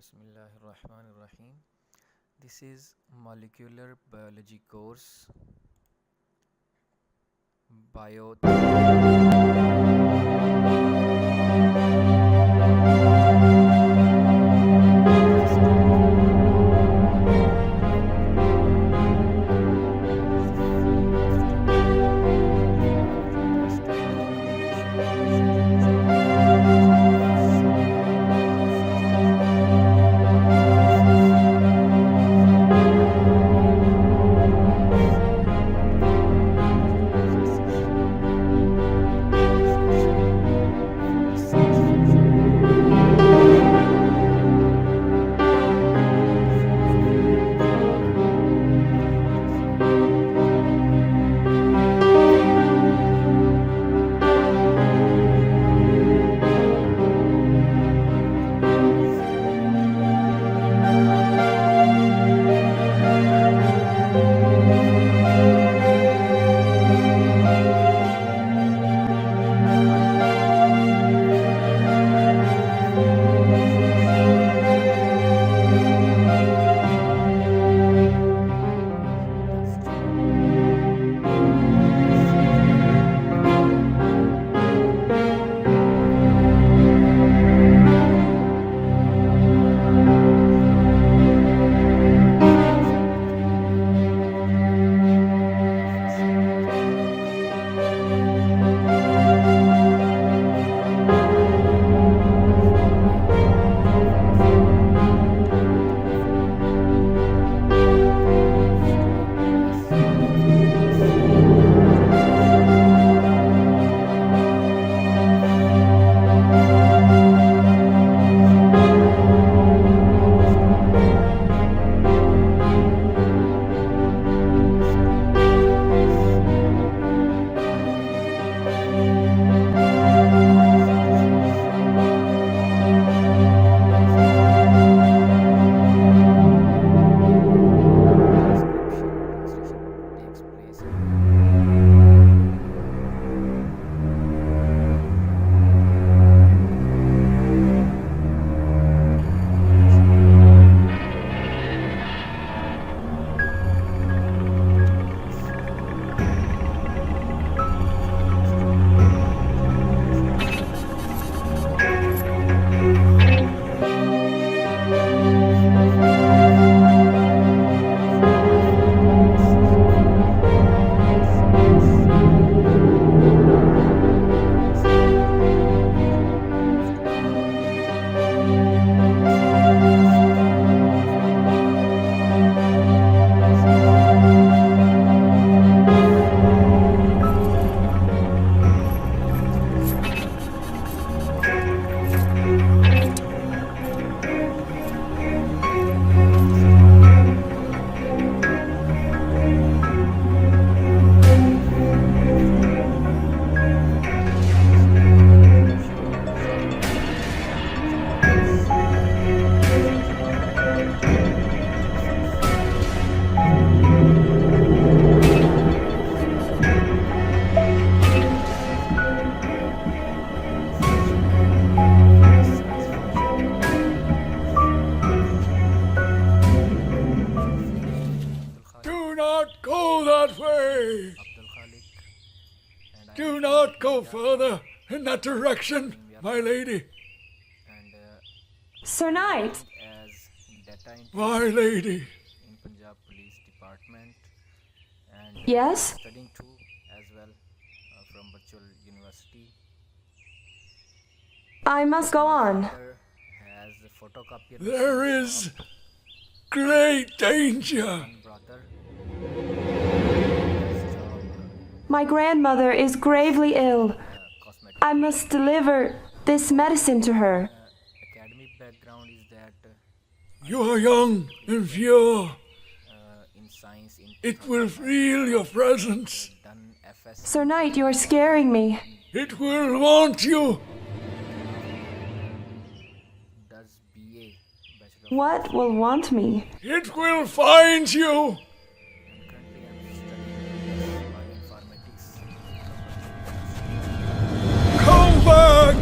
Bismillahirrahmanirrahim. This is molecular biology course bio. Do not go that way. Do not go further in that direction, my lady. And Sir Knight, as data My lady. in Punjab Police Department and Yes? studying too as well from virtual university. I must go on. Father has a photocopy of There is great danger. one brother. His job, My grandmother is gravely ill. cosmetic I must deliver this medicine to her. academic background is that You are young and pure. in science in It will feel your presence. done FS Sir Knight, you are scaring me. It will want you. does BA Bachelor of What will want me? It will find you. Currently I'm studying bioinformatics. Come back.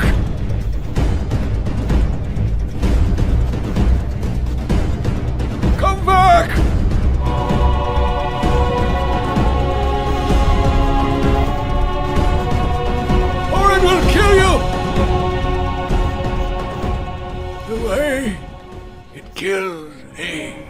the way it killed me.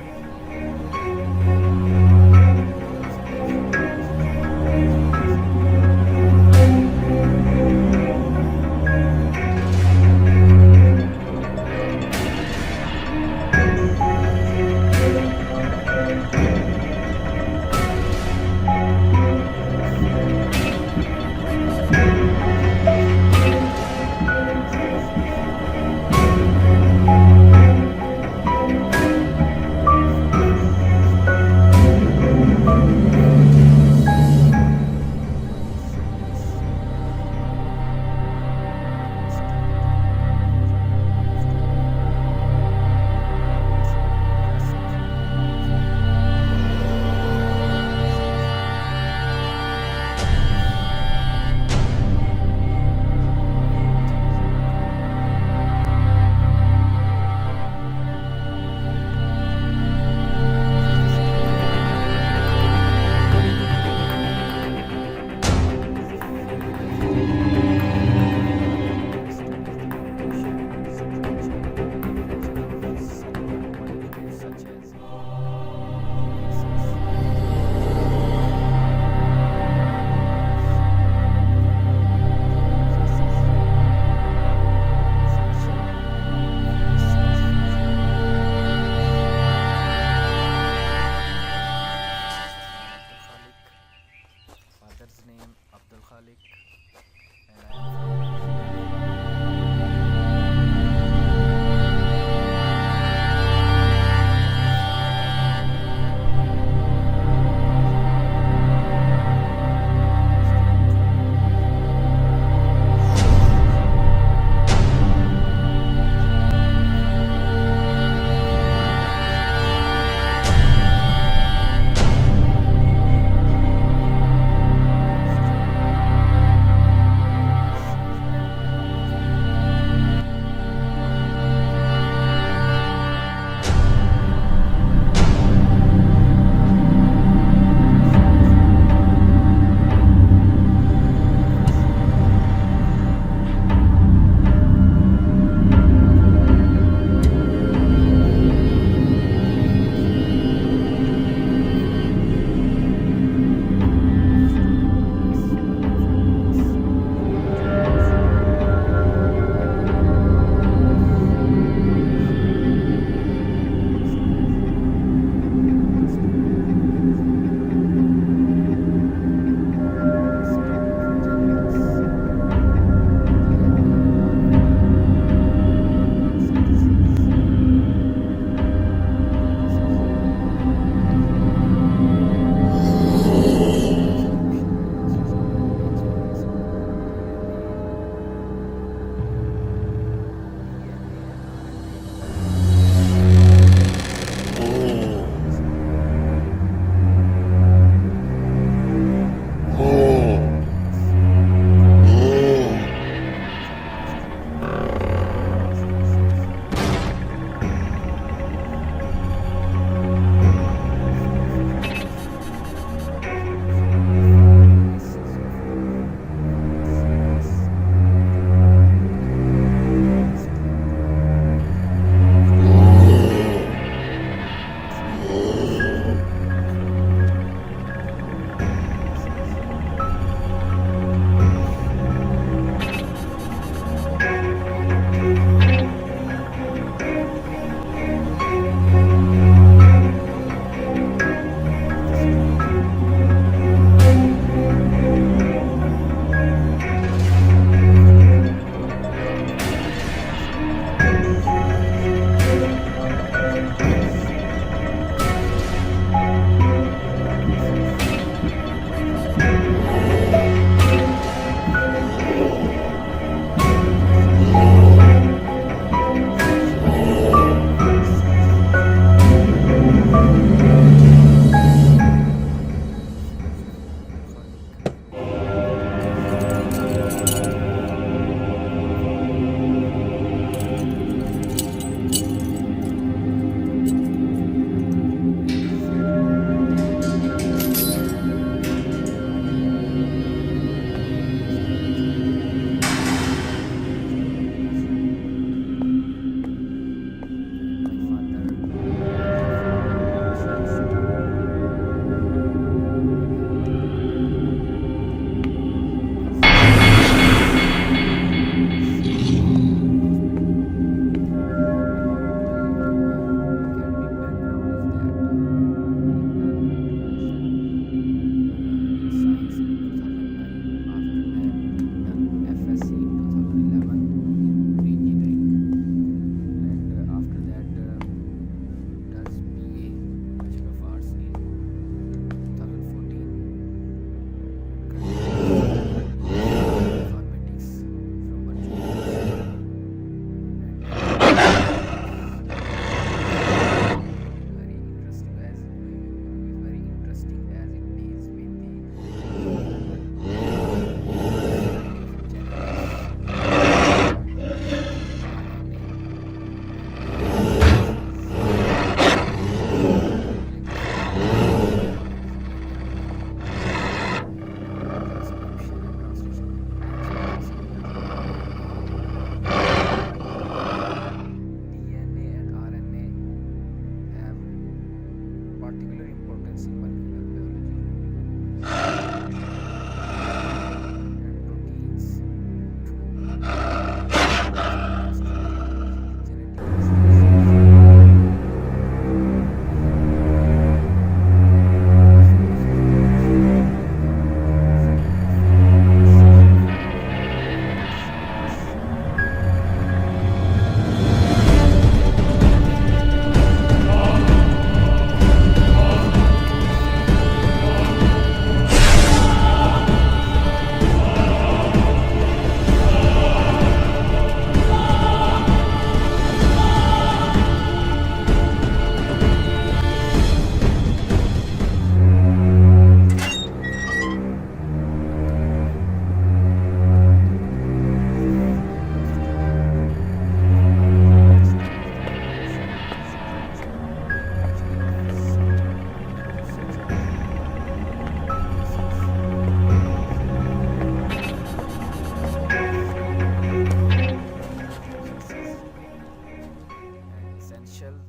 essential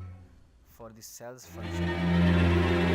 for the cell's function.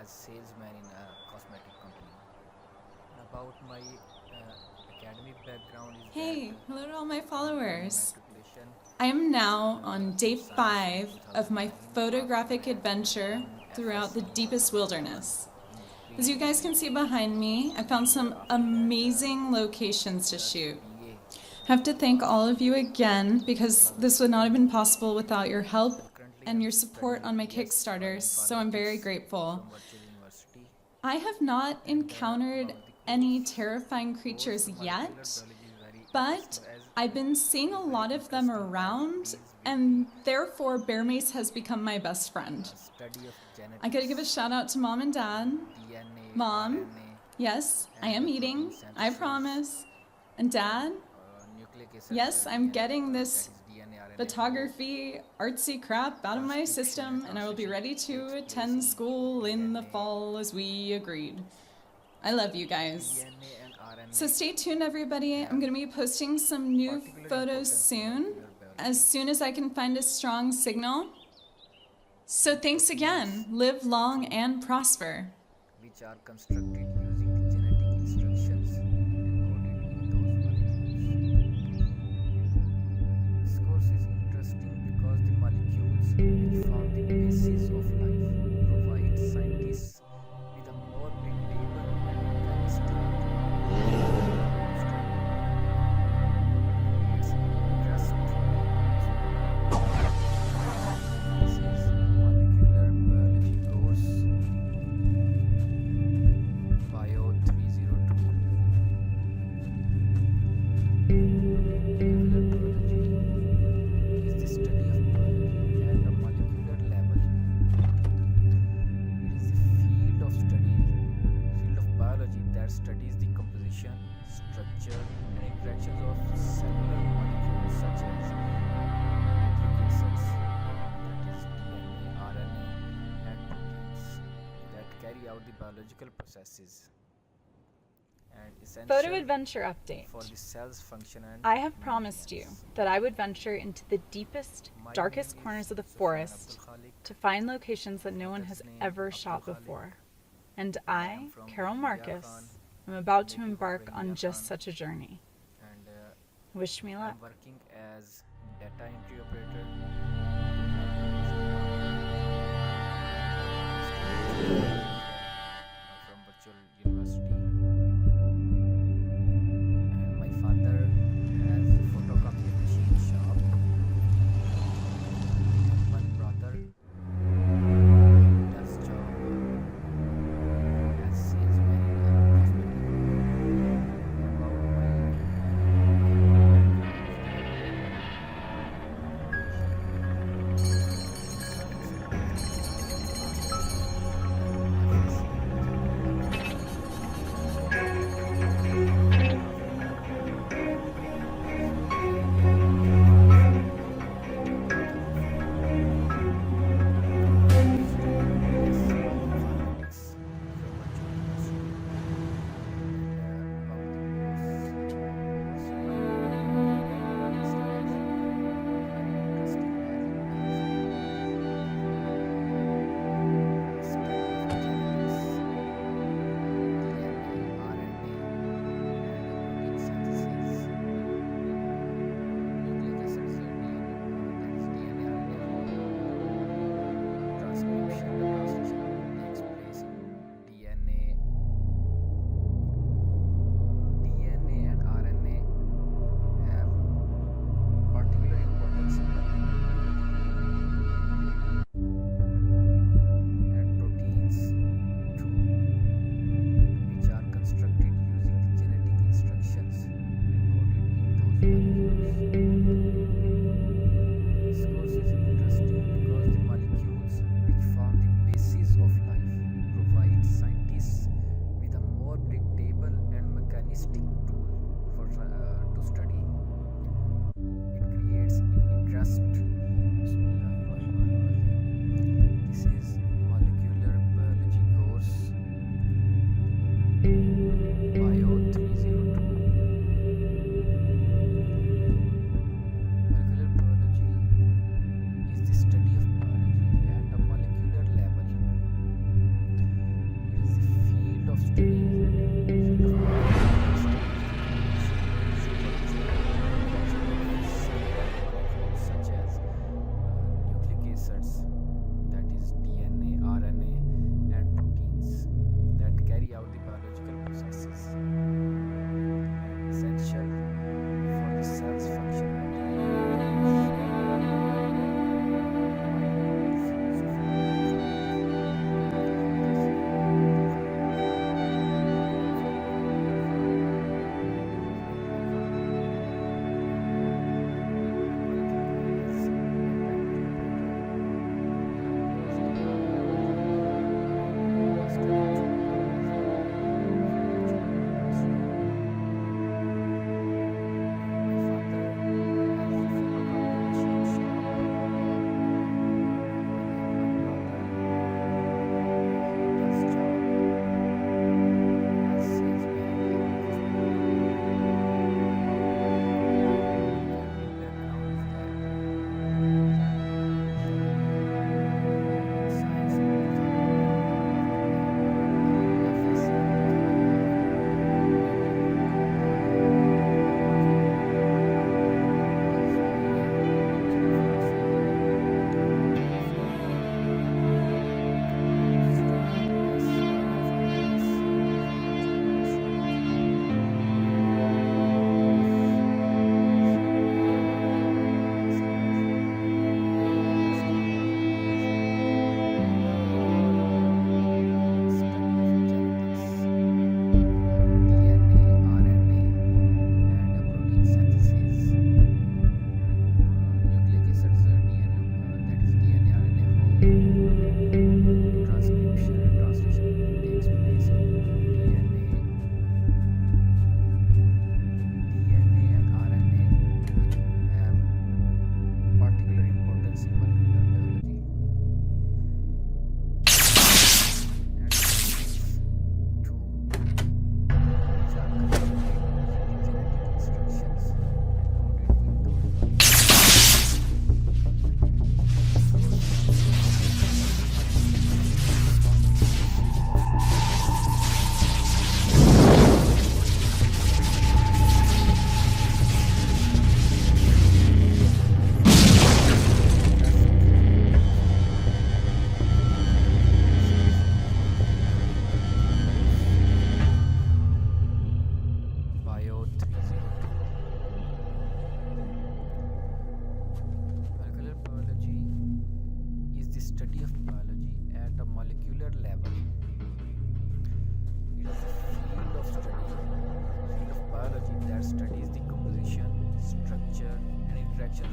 as salesman in a cosmetic company. About my academic background is Hey, that hello to all my followers. matriculation I am now on day 5 of my photographic adventure throughout the deepest wilderness. As you guys can see behind me, I found some amazing locations to shoot. I have to thank all of you again because this would not have been possible without your help and your support on my Kickstarters, so I'm very grateful. virtual university. I have not encountered any terrifying creatures yet, but I've been seeing a lot of them around, and therefore Bear Mace has become my best friend. Study of genetics, I gotta give a shout out to Mom and Dad. DNA, Mom, RNA, yes, I am eating, I promise. And Dad, nucleic acid. yes, I'm getting that this is DNA, RNA. photography, artsy crap out of my system, and I will be ready to attend school in the fall as we agreed. I love you guys. DNA and RNA. So stay tuned, everybody. I'm going to be posting some new photos soon as I can find a strong signal. So thanks again. Live long and prosper. We which are constructed using the genetic instructions encoded in those molecules. This course is interesting because the molecules which form the basis of life provide scientists with a more predictable and mechanistic it's interest. This is molecular biology course Bio 302. Molecular biology is the study of biology at a molecular level. It is the field of biology that studies the composition, structure, and interactions of cellular molecules such as nucleic acids, that is DNA, RNA, and proteins that carry out the biological processes and Photo essential adventure update. for the cell's function and I have promised you maintenance. that I would venture into the deepest, My darkest name corners is of the Sufyan forest Abdul Khalik. to find locations that no one has Mother's name, ever shot Abdul Khalik. before. And I I, am from Carol India Marcus, Khan, am about to native of embark India on just Khan, such a journey. and Wish me luck. I'm working as data entry operator from virtual university. And my father has a photocopy machine shop. One brother does job as salesman in a hospital. About transcription, the translation takes place in DNA and RNA have particular importance in and proteins too, which are constructed using the genetic instructions encoded in those molecules. This course is interesting because the molecules which form the basis of life provide scientists with a more predictable and mechanistic tool to study. It creates interest. This is molecular biology course Bio 302. Molecular biology is the study of biology at a molecular level. It is the field of such as nucleic acids, that is DNA, RNA, and proteins that carry out the biological processes and essential for the cell's function and maintenance. My name is Sufyan Abdul Khalik.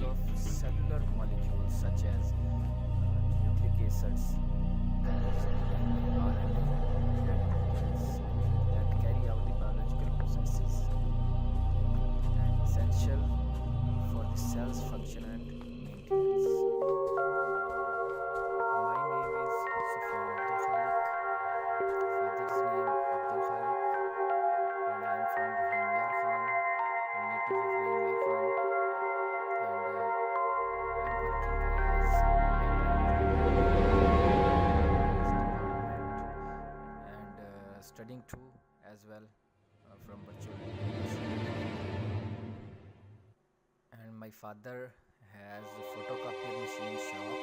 of cellular molecules such as nucleic acids, that is DNA, RNA, and proteins that carry out the biological processes and essential for the cell's function and maintenance. My name is Sufyan Abdul Khalik. Father's name Abdul Khalik, and I am from Rahim Yar Khan, a native of Rahim Yar Khan, and I am working as a and studying too as well from virtual university. And my father has a photocopy machine shop.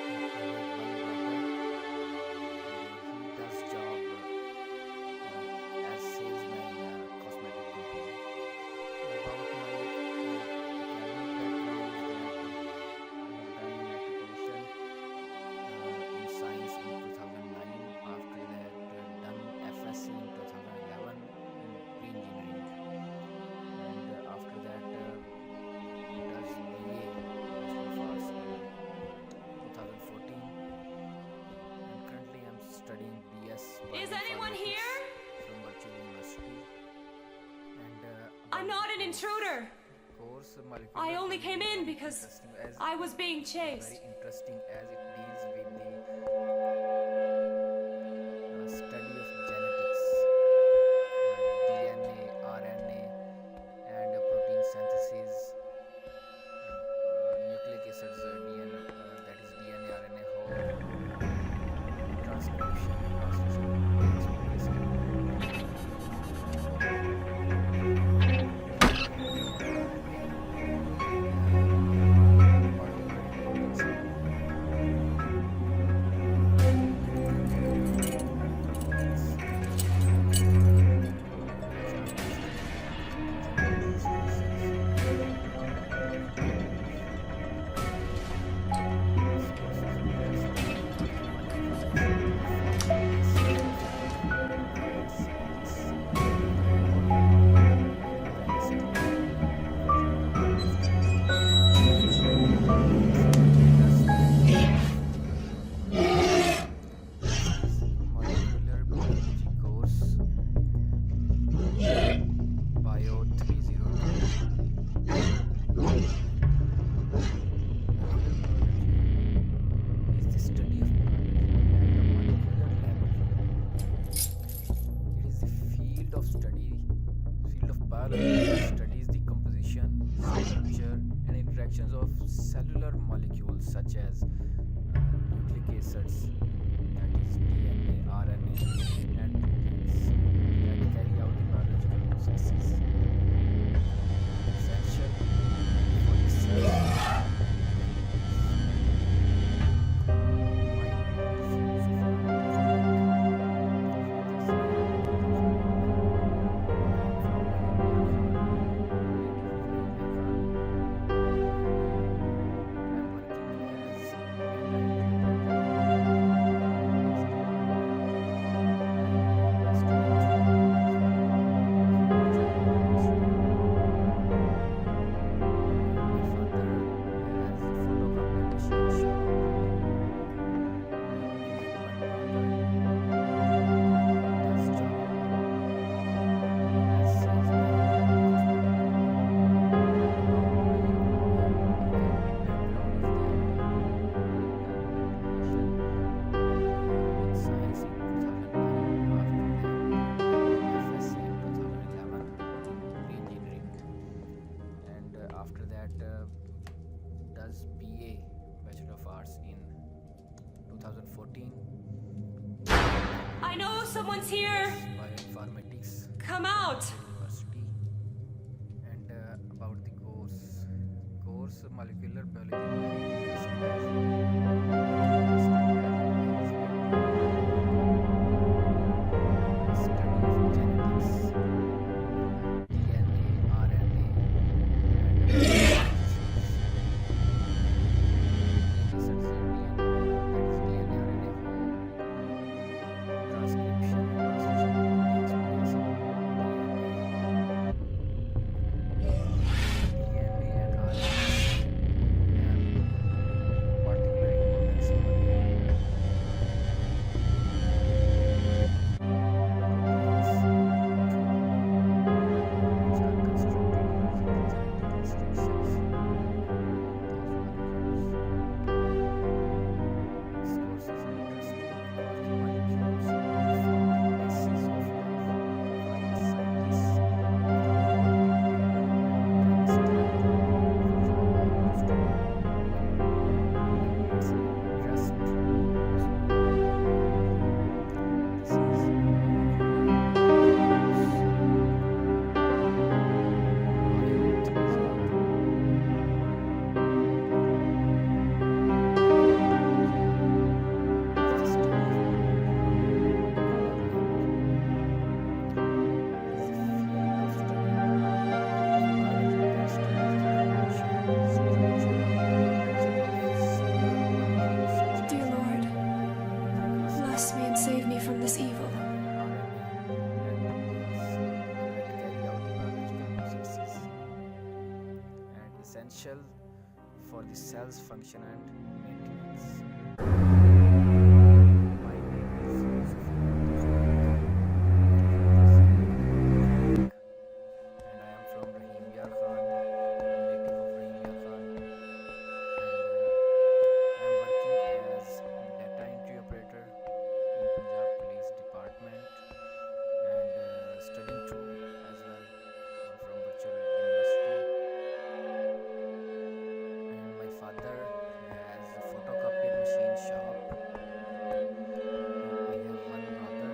And I have one brother. He does job as salesman in a cosmetic company. About my academic background is that I have done matriculation in science in 2009. After that, done FSc in 2011 in pre-engineering, and after that, does BA Bachelor of Arts in 2014, and currently I'm studying BS. Is anyone Bioinformatics here? from virtual university, and I'm not an intruder. course molecular I only biology came in is because interesting as I was being chased. very interesting as it deals with the study of genetics, DNA, RNA, and protein synthesis, nucleic acids, DNA, that is DNA, RNA, whole transcription, translation, molecular biology course Bio 302. Is the study of biology at the molecular level. It is the field of biology that studies the composition, structure, and interactions of cellular molecules such as nucleic acids, that is DNA, RNA, and proteins that carry out the biological processes essential for the cell. After that, does BA Bachelor of Arts in 2014. I know someone's here. Bioinformatics Come out. University, and about the course molecular biology. essential for the cell's function and maintenance. My name is Yusuf, and I am from Rahim Yar Khan, native of Rahim Yar Khan, and I am working as data entry operator in Punjab Police Department and studying too as well from virtual university. And my father has a photocopier machine shop. I have one brother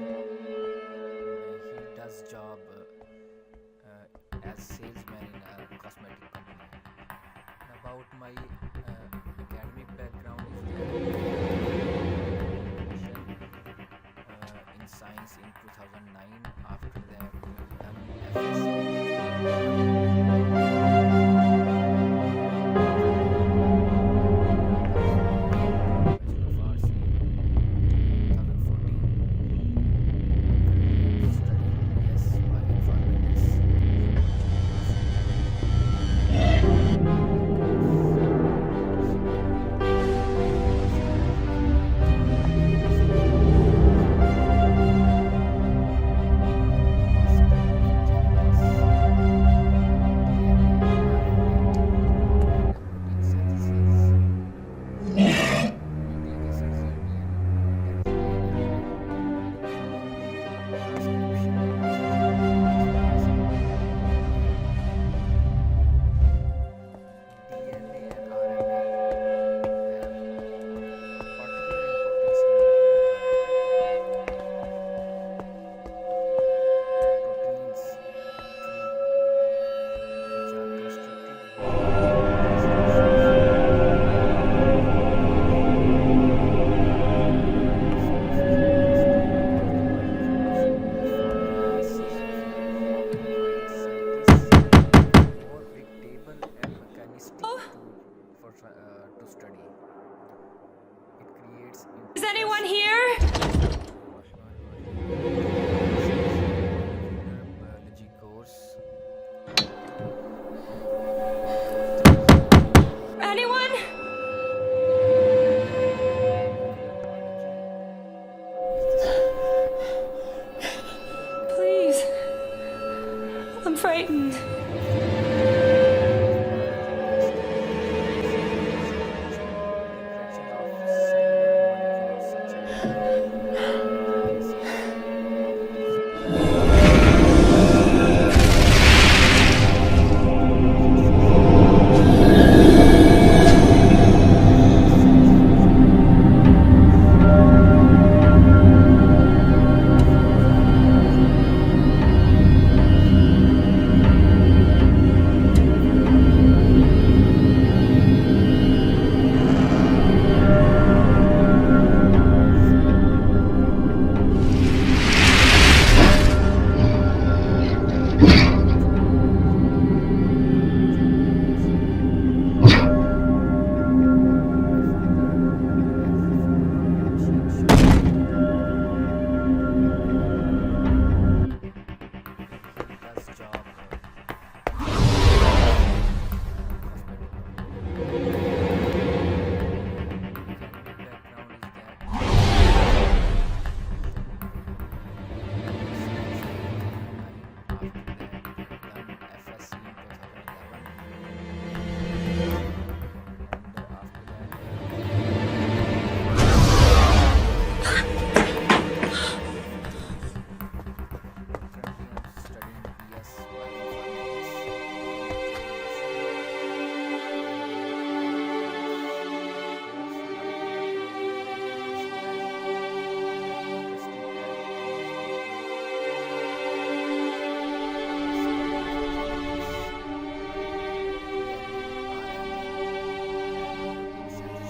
and he does job as salesman in a cosmetic company. And about my academic background is in science in 2009. After that, done to study. It creates Is anyone here? biology course. Anyone? Please. I'm frightened.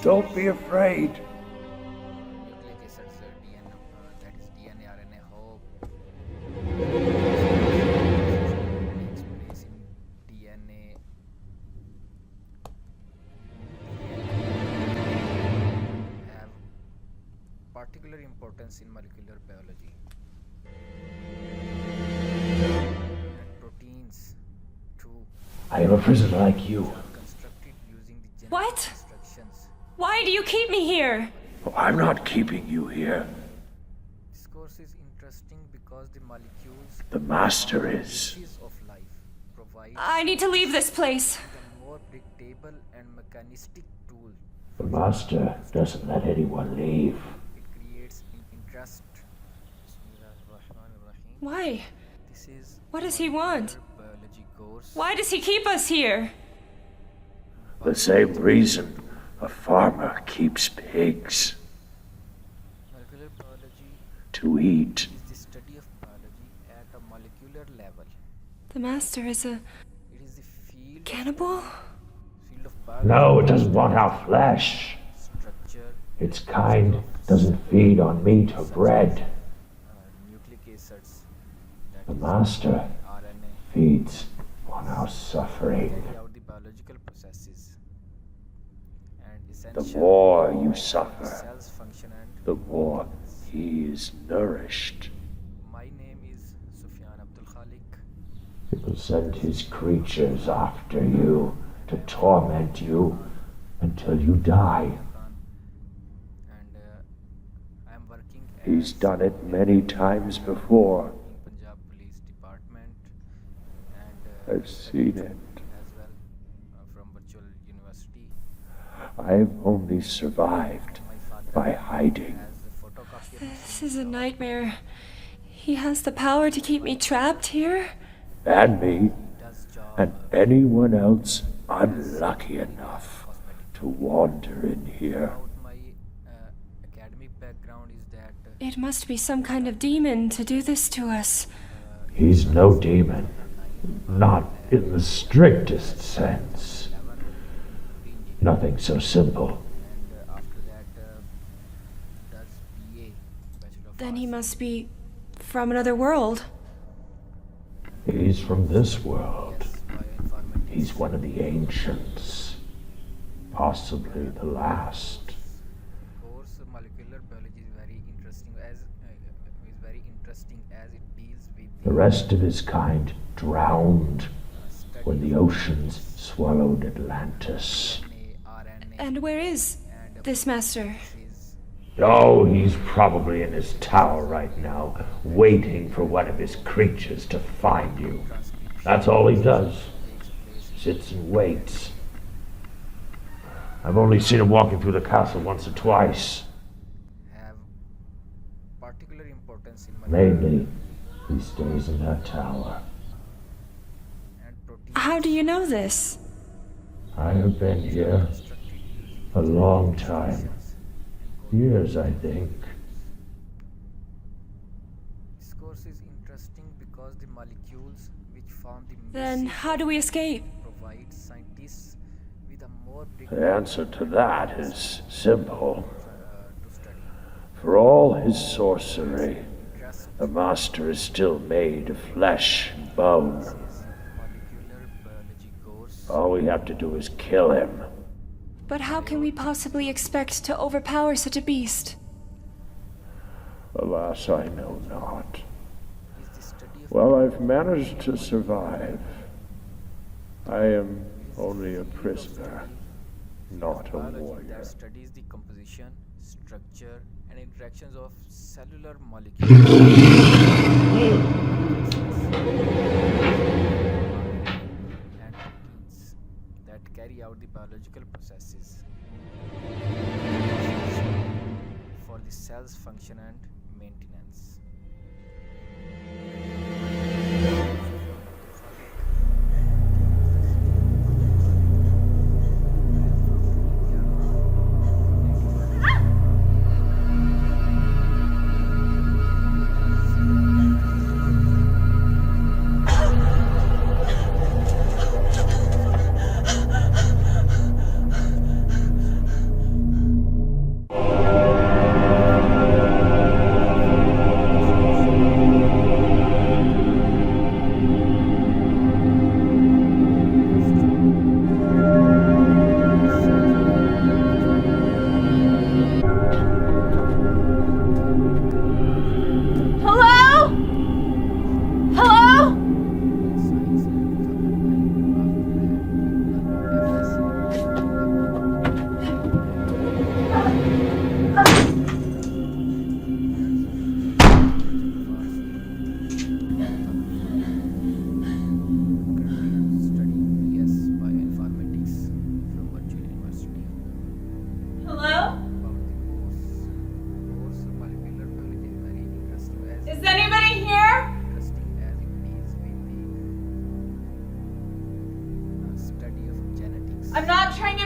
Don't be afraid. Nucleic acids, DNA, that is DNA, RNA, hope takes place in DNA. Have particular importance in molecular biology. And proteins too I am a prisoner like you. are constructed do you keep me here? Oh, I'm not keeping you here. This course is interesting because the molecules The master is. of life provide I need to leave this place. a more predictable and mechanistic tool. The master doesn't let anyone leave. It creates interest. Bismillahirrahmanirrahim. Why? This is What does he want? biology course. Why does he keep us here? The same reason a farmer keeps pigs. Molecular biology To eat. is the study of biology at a molecular level. The master is a It is the cannibal? field of biology, No, it doesn't want our flesh. structure, Its kind doesn't feed on meat or bread. nucleic acids, that The is master RNA, feeds on our suffering. carry out the biological processes. And The essential more you suffer, cells function and the more he is nourished. my name is Sufyan Abdul Khalik. He will send his creatures after you to torment you until you die. And I am working He's done it many times before. in Punjab Police Department and I've seen it. as well from virtual university. I've only survived My father by hiding. has a photocopier This is a nightmare. He has the power to keep me trapped here? And me, does job and anyone else unlucky enough to wander in here. about my academic background is that It must be some kind of demon to do this to us. He's no demon. Not in the strictest sense. Nothing so simple. and after that does BA, Bachelor of Then he Arts. must be from another world. He's from this world. Bioinformatics He's one of the ancients. Possibly the last. course. Molecular biology is very interesting as it deals with The rest of his kind drowned when the oceans swallowed Atlantis. RNA And where is this master? is Oh, he's probably in his tower right now, waiting for one of his creatures to find you. That's all he does. Sits and waits. I've only seen him walking through the castle once or twice. have particular importance in my Mainly, he stays in that tower. and protein How do you know this? I have been here a long time. Years, I think. This course is interesting because the molecules which form the Then music how do we escape? provide scientists with a more The answer to that is simple. to study. For all his sorcery, Interest the master is still made of flesh and bone. is molecular biology course. All we have to do is kill him. But how can we possibly expect to overpower such a beast? Alas, I know not. Is the study of Well, I've managed to survive. I am only a prisoner, not a biology warrior. that studies the composition, structure, and interactions of cellular molecules and proteins that carry out the biological processes for the cell's function and maintenance.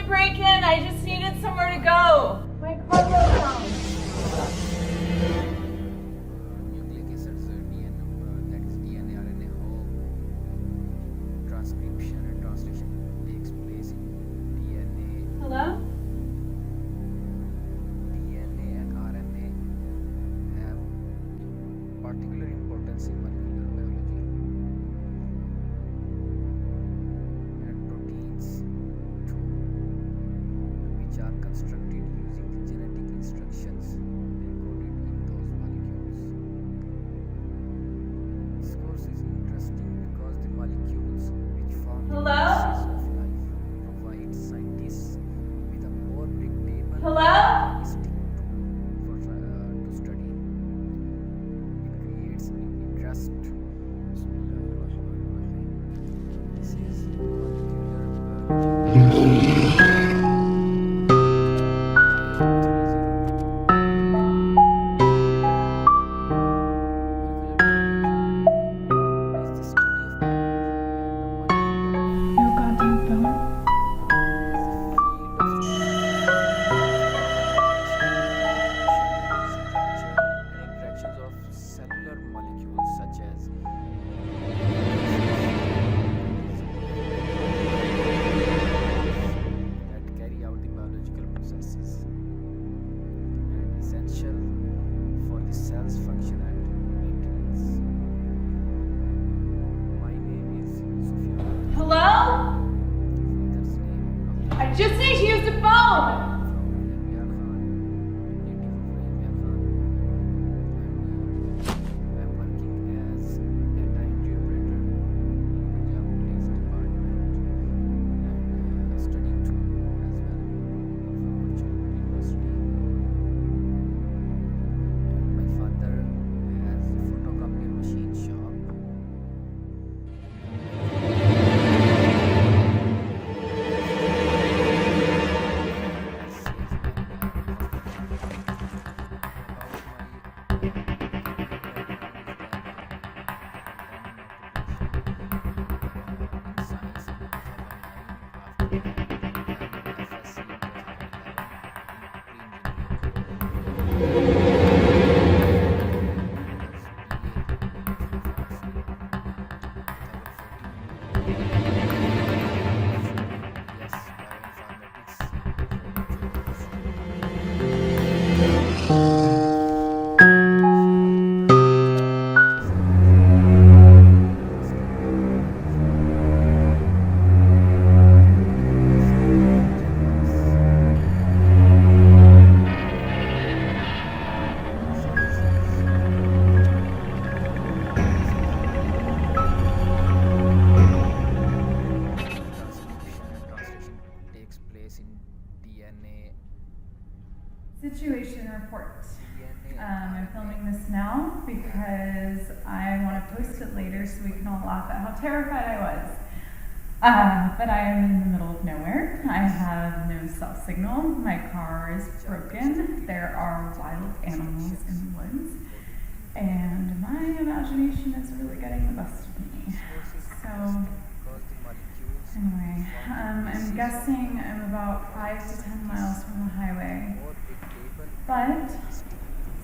break in. I just needed somewhere to go. My car broke down. Nucleic acids, DNA, that is DNA, RNA, how transcription and translation takes place in DNA. Hello? DNA and RNA have particular importance in molecular biology. And proteins too, which are constructed using the genetic instructions encoded in those molecules. This course is interesting because the molecules which form the Hello? basis of life provide scientists with a more predictable Hello? instinct to study. It creates interest. This is molecular Your goddamn phone? interactions of cellular molecules such as that carry out the biological processes and essential for the cell's function and maintenance. My name is Sufyan. Hello? Father's name I just need to use the phone! Imran Khan, native of Imran Khan, and I'm working as data entry operator in Punjab Police Department and studying too as well from Virtual University. And my father has a photocopier machine shop. Translation takes place in DNA. Situation report. DNA I'm filming this now because I want to post it later so we can all laugh at how terrified I was. But I am in the middle of nowhere. I have no cell signal. My car is broken. There are wild animals in the woods. And my imagination is really getting the best of me. So anyway, I'm guessing I'm about 5 to 10 miles from the highway. But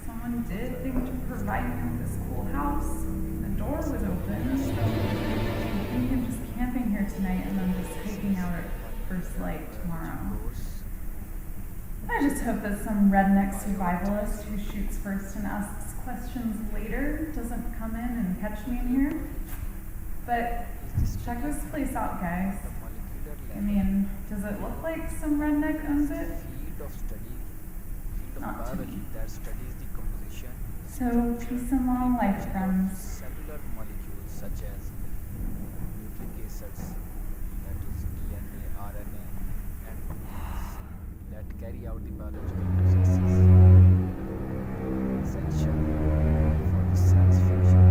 someone did think to provide me with this cool house. The door was open, so I think I'm just camping here tonight and then just hiking out at first light tomorrow. I just hope that some redneck survivalist who shoots first and asks questions later doesn't come in and catch me in here. But check this place out, guys. I mean, does it look like some redneck owns it? Not to me. that studies the composition So, peace and long life, of friends. cellular molecules such as nucleic acids, that is DNA, RNA, and proteins that carry out the biological processes essential for the cell's function.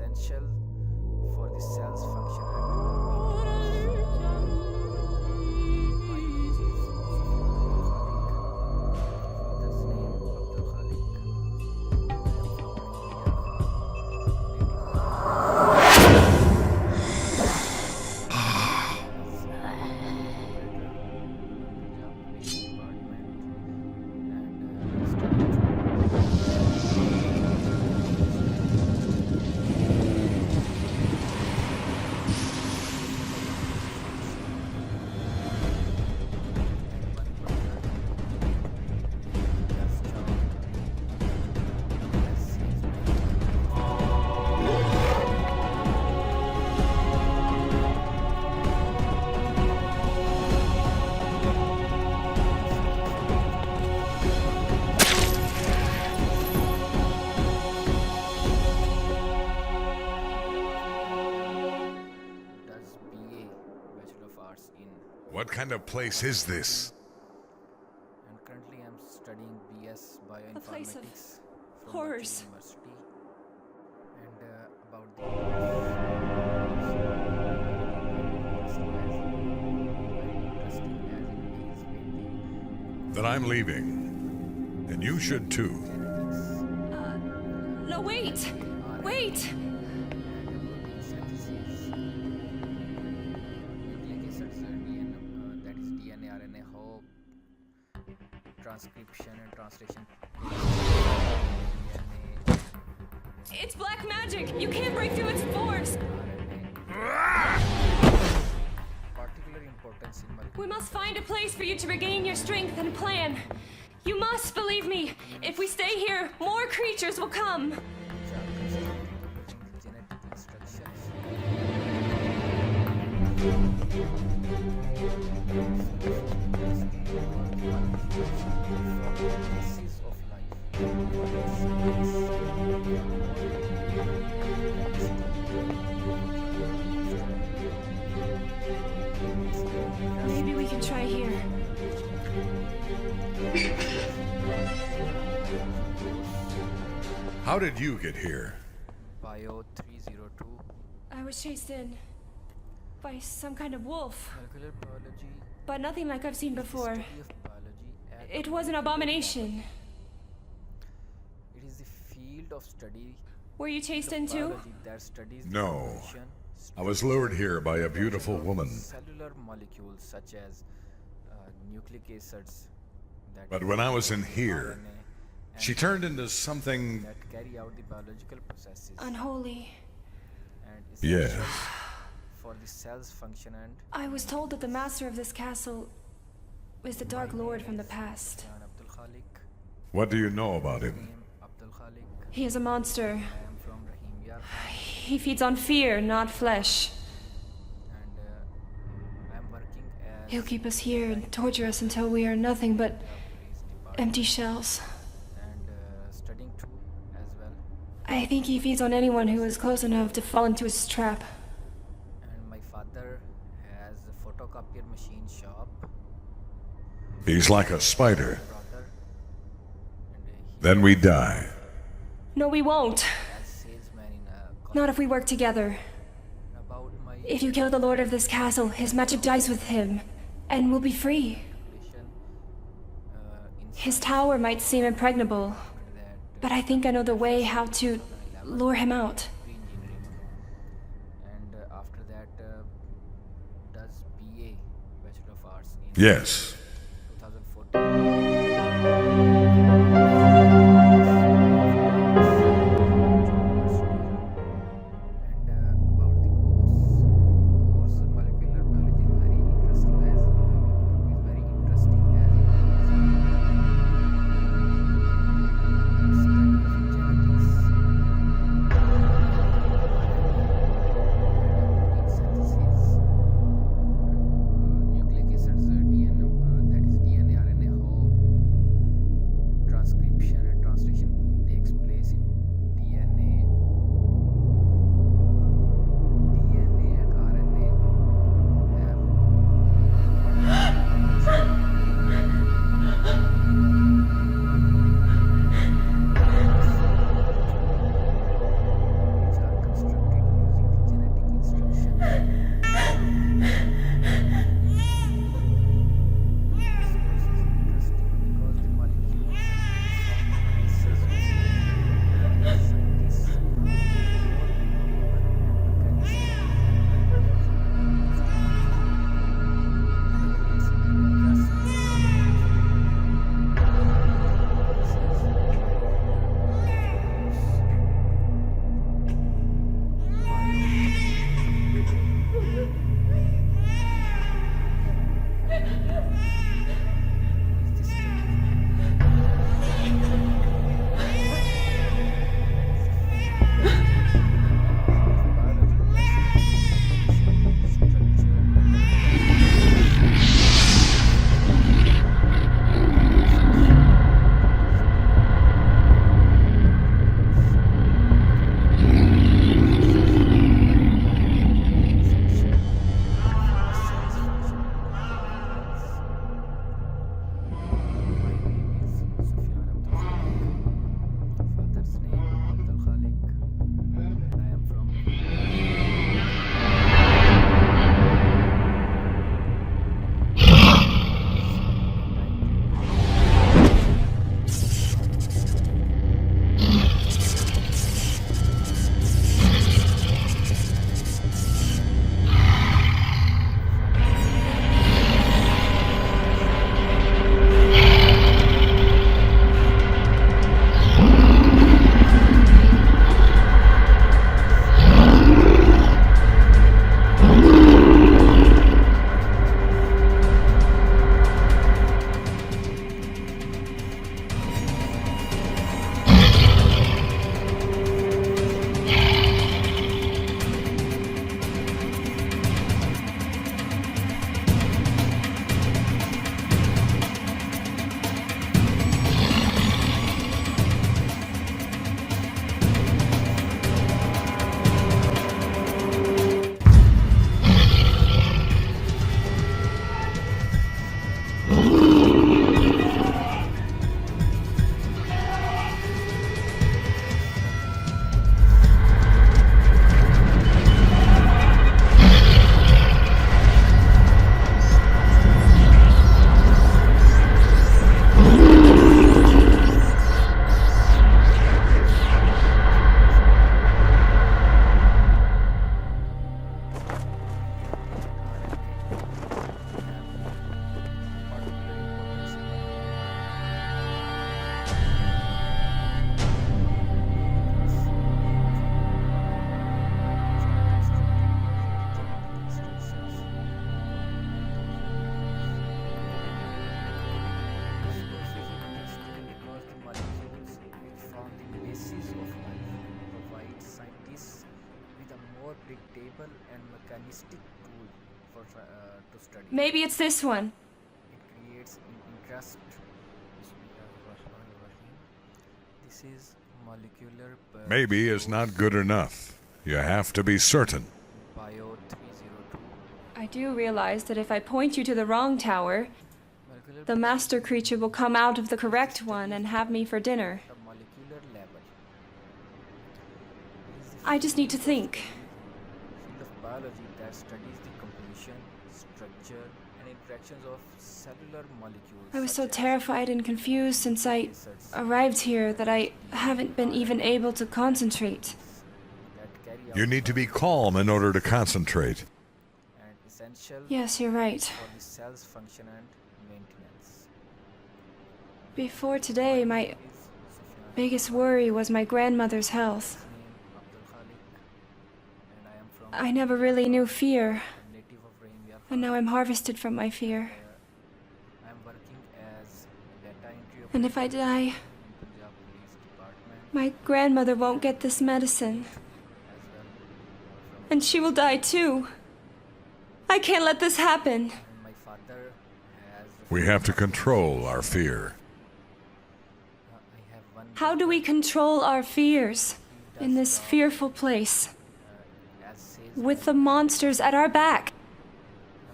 essential for the cell's function and my age is father's name Abdul Khalik. I am from does BA Bachelor of Arts in, What kind of place is this? and currently I'm studying BS A place of Bioinformatics from horrors. University. And about That I'm leaving. And you should too. No, wait! Wait! that is DNA, RNA, how transcription and translation. DNA, It's black magic! You can't break through its force! particular importance in We must find a place for you to regain your strength and plan. You must believe me. If we stay here, more creatures will come. genetic instructions. Basis of Maybe we can try here. How did you get here? Bio 302, I was chased in by some kind of wolf, molecular biology, but nothing like I've seen before. study of biology. And It was an abomination. it is the field of study Were you chased of in too? biology that studies the No. evolution, I was lured here by a beautiful woman. cellular molecules such as nucleic acids that But when I was in here, RNA, and she turned into something. that carry out the biological processes Unholy. and Yes. essential for the cell's function. And I was told that the master of this castle is the Dark Lord from the past. Jan Abdul Khalik, What do you know about him? name Abdul Khalik. He is a monster. I am from Rahim Yar Khan, He feeds on fear, not flesh. and I am working as He'll keep us here and torture us until we are nothing but police department empty shells. and studying too as well. I think he feeds on anyone who is close enough to fall into his trap. And my father has a photocopier machine shop, He's like a spider. brother, and he Then we die. No, we won't. as salesman in a Not if we work together. about my If you kill the lord of this castle, his magic dies with him, and we'll be free. calculation in His tower might seem impregnable, that but I think I know the way how to lure him out. pre-engineering, and after that does BA Bachelor of Arts in Yes. 2014. And about the course molecular biology is very interesting as nucleic acids, DNA, unpredictable and mechanistic tool to study. Maybe it's this one. It creates an interest. This is molecular Maybe it's not good enough. You have to be certain. bio 302. I do realize that if I point you to the wrong tower, Molecular the master creature will come out of the correct one and have me for dinner. the molecular level. I just need to think. Field of biology that studies the composition, structure, and interactions of cellular molecules. I was so such as terrified and confused since I arrived here that I haven't been even able to concentrate. that carry out You need to be calm in order to concentrate. and essential Yes, you're right. for the cell's function and maintenance. Before today, my Is Sufyan biggest worry was my grandmother's health. name Abdul Khalik, and I am from I never really knew fear, native of Rahim and now I'm harvested from my fear. I am working as data entry And if I die, in Punjab Police Department my grandmother won't get this medicine. as well. And she will die too. I can't let this happen. And my father has. We have to control our fear. I have one. How do we control our fears in this fearful place As says with the monsters at our back?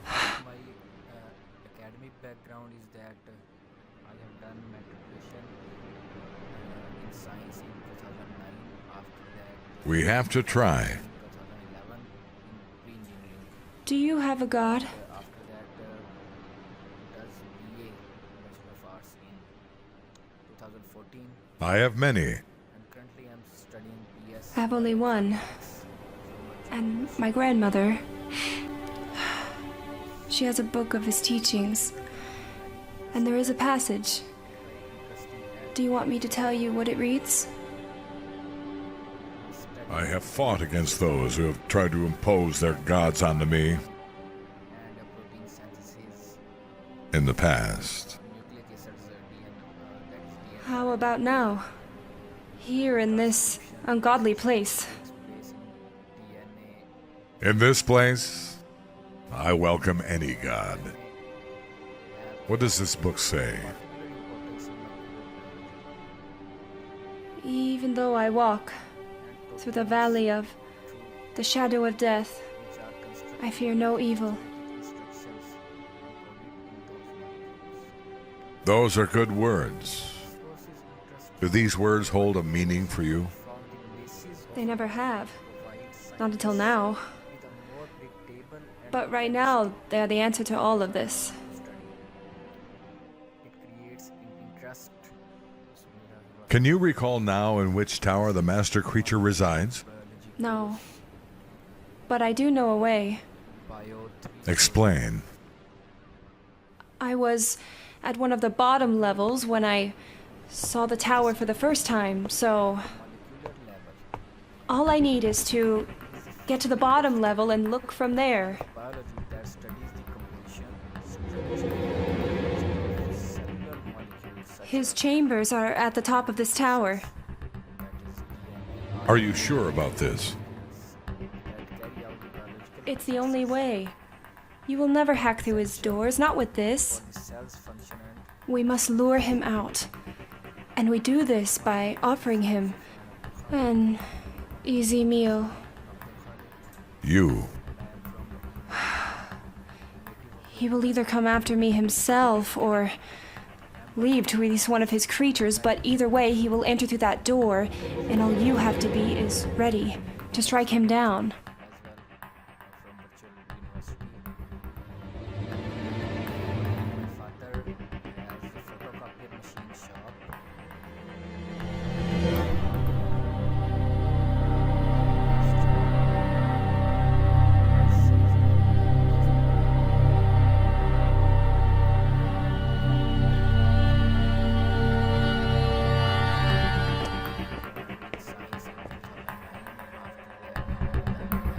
my academic background is that I have done matriculation in science in 2009. After that, We have to try. in 2011 in pre-engineering. Do you have a god? After that, does BA Bachelor of Arts in 2014, I have many. and currently I'm studying BS. I have only one. And my grandmother. She has a book of his teachings. And there is a passage. Do you want me to tell you what it reads? I have fought against those who have tried to impose their gods onto me And protein synthesis, in the past. nucleic acids, DNA, that is DNA. How about now? Here in this ungodly place. Place in DNA. In this place, I welcome any god. What does this book say? Even though I walk through the valley of the shadow of death, I fear no evil. Those are good words. Do these words hold a meaning for you? They never have. Not until now. But right now, they are the answer to all of this. It creates an interest. Can you recall now in which tower the master creature resides? No. But I do know a way. Bio Explain. I was at one of the bottom levels when I saw the tower for the first time, so molecular level. all I need is to get to the bottom level and look from there. Biology that studies the composition, structure, and of cellular molecules such His chambers are at the top of this tower. that is DNA, Are you sure about this? that carry out the biological It's the only way. You will never hack through his doors, not with this. the cell's function and We must lure him out. And we do this by offering him an easy meal. You. He will either come after me himself or leave to release one of his creatures, but either way, he will enter through that door, and all you have to be is ready to strike him down. as well from virtual university. My father has a photocopier machine shop. Science in 2009. After that,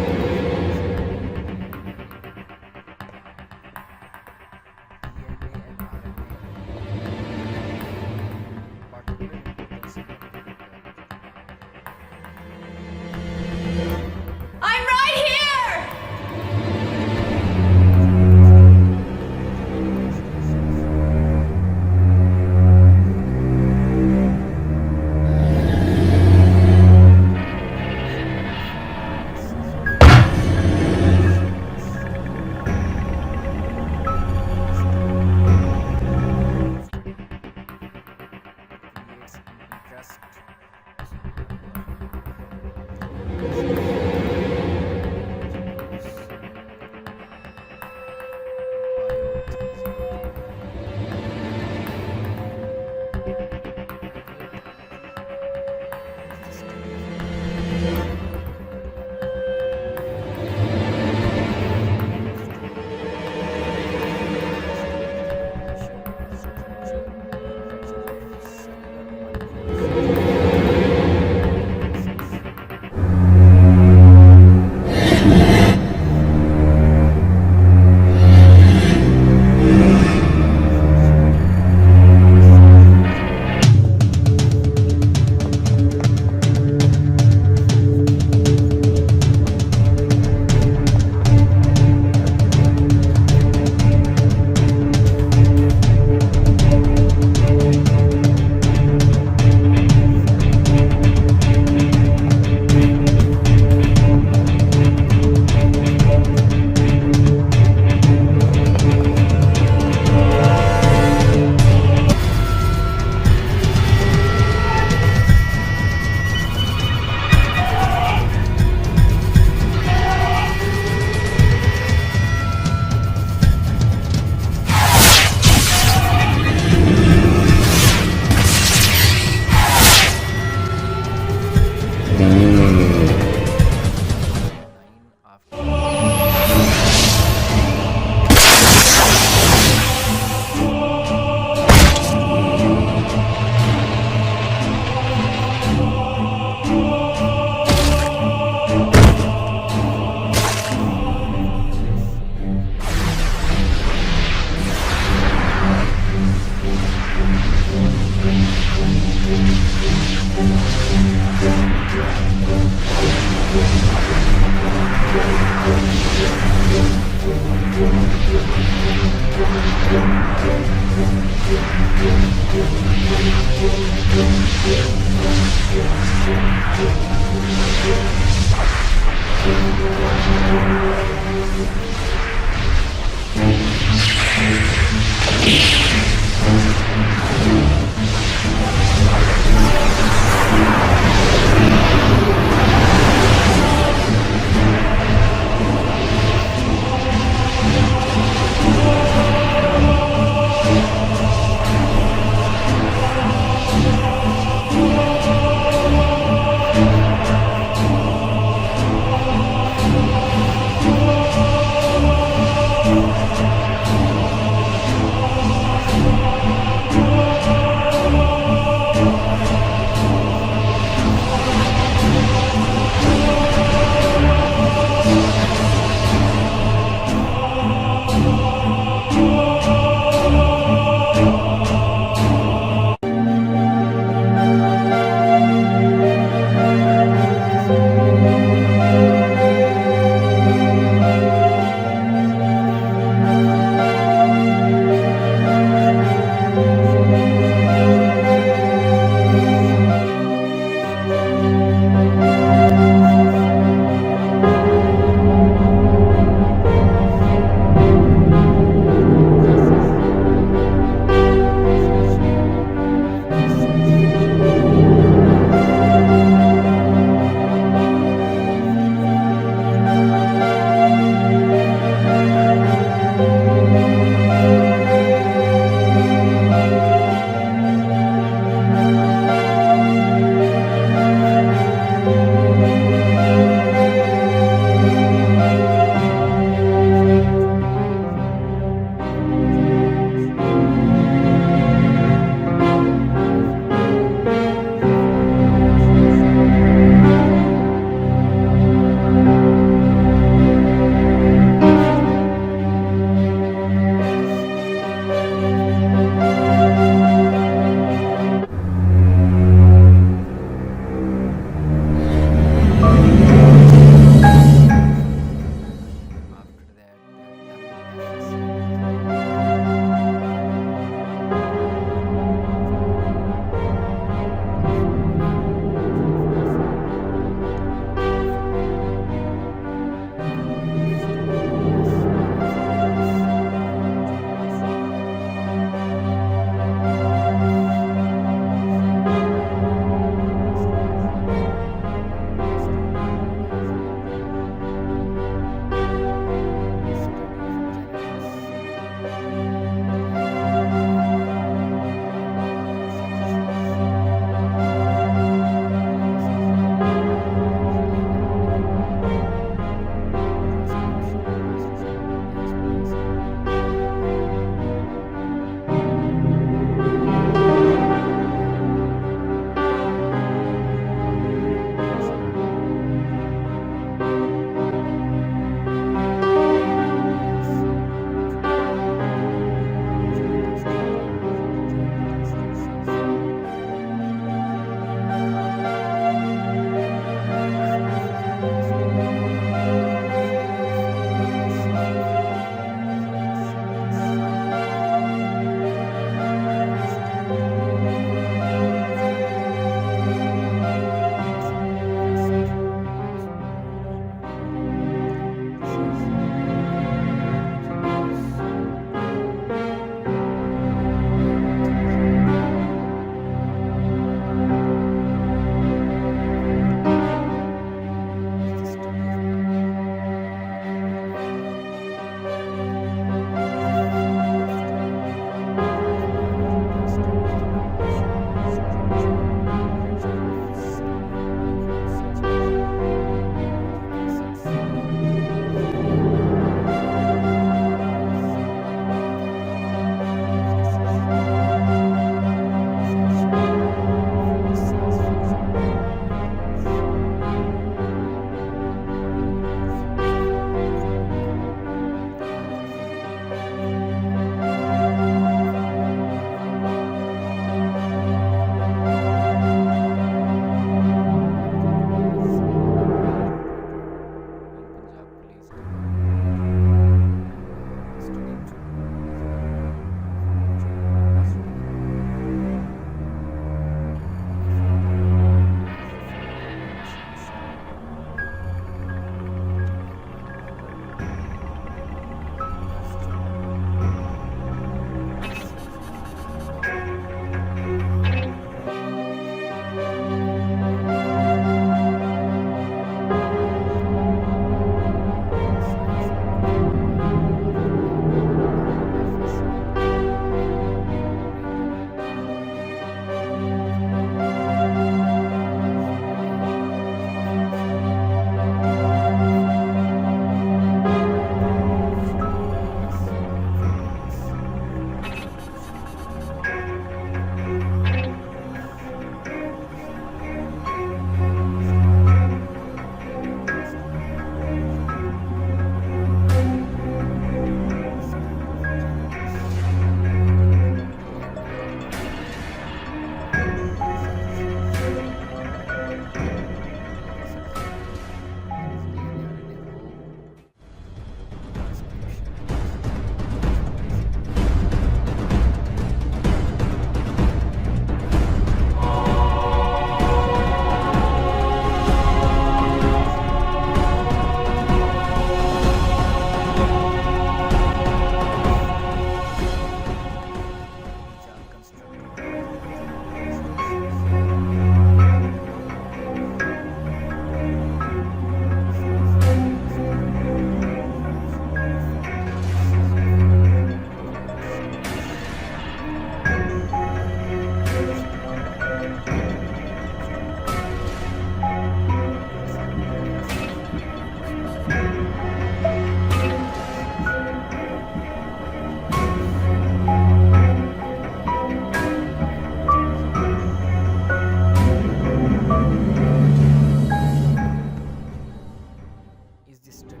the study of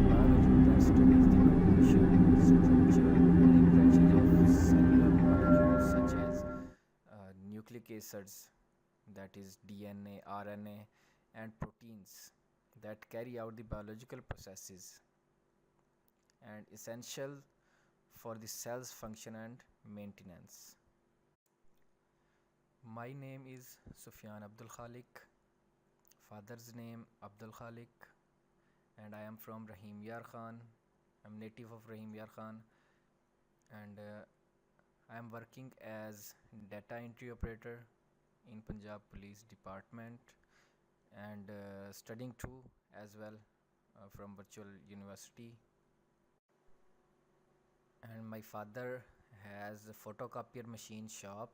biology that studies the evolution, structure, and interactions of cellular molecules such as nucleic acids, that is DNA, RNA, and proteins that carry out the biological processes and essential for the cell's function and maintenance. My name is Sufyan Abdul Khalik, father's name Abdul Khalik, and I am from Rahim Yar Khan. I'm native of Rahim Yar Khan, and I am working as data entry operator in Punjab Police Department, and studying too as well from virtual university. And my father has a photocopier machine shop.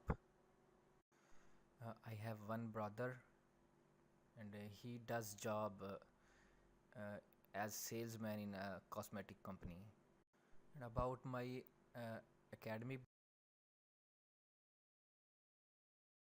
I have one brother, and he does job as salesman in a cosmetic company. And about my academic